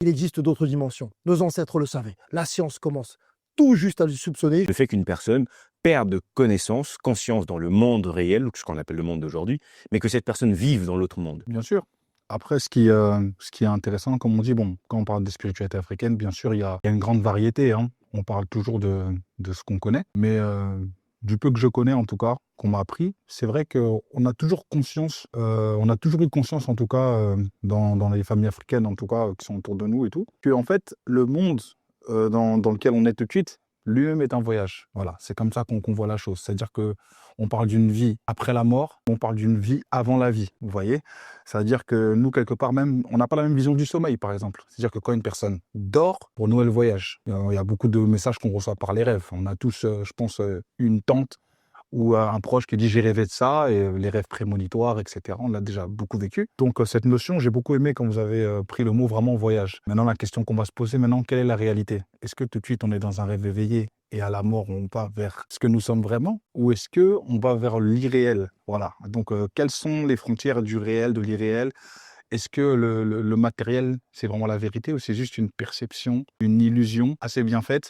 Il existe d'autres dimensions. Nos ancêtres le savaient. La science commence tout juste à le soupçonner. Le fait qu'une personne perde connaissance, conscience dans le monde réel, ce qu'on appelle le monde d'aujourd'hui, mais que cette personne vive dans l'autre monde. Bien sûr. Après, ce qui est intéressant, comme on dit, bon, quand on parle de spiritualité africaine, bien sûr, il y a une grande variété, hein. On parle toujours de ce qu'on connaît, mais du peu que je connais, en tout cas, qu'on m'a appris, c'est vrai qu'on a toujours conscience, on a toujours eu conscience, en tout cas, dans les familles africaines, en tout cas, qui sont autour de nous et tout, que en fait, le monde dans lequel on est tout de suite, lui-même est un voyage. Voilà, c'est comme ça qu'on voit la chose. C'est-à-dire que on parle d'une vie après la mort, on parle d'une vie avant la vie, vous voyez? C'est-à-dire que nous, quelque part même, on n'a pas la même vision du sommeil, par exemple. C'est-à-dire que quand une personne dort, pour nous, elle voyage. Il y a beaucoup de messages qu'on reçoit par les rêves. On a tous, je pense, une tante ou un proche qui dit j'ai rêvé de ça, et les rêves prémonitoires, etc. On l'a déjà beaucoup vécu. Donc cette notion, j'ai beaucoup aimé quand vous avez pris le mot vraiment voyage. Maintenant, la question qu'on va se poser maintenant, quelle est la réalité? Est-ce que tout de suite on est dans un rêve éveillé et à la mort on va vers ce que nous sommes vraiment, ou est-ce que on va vers l'irréel? Voilà. Donc quelles sont les frontières du réel, de l'irréel? Est-ce que le matériel, c'est vraiment la vérité, ou c'est juste une perception, une illusion assez bien faite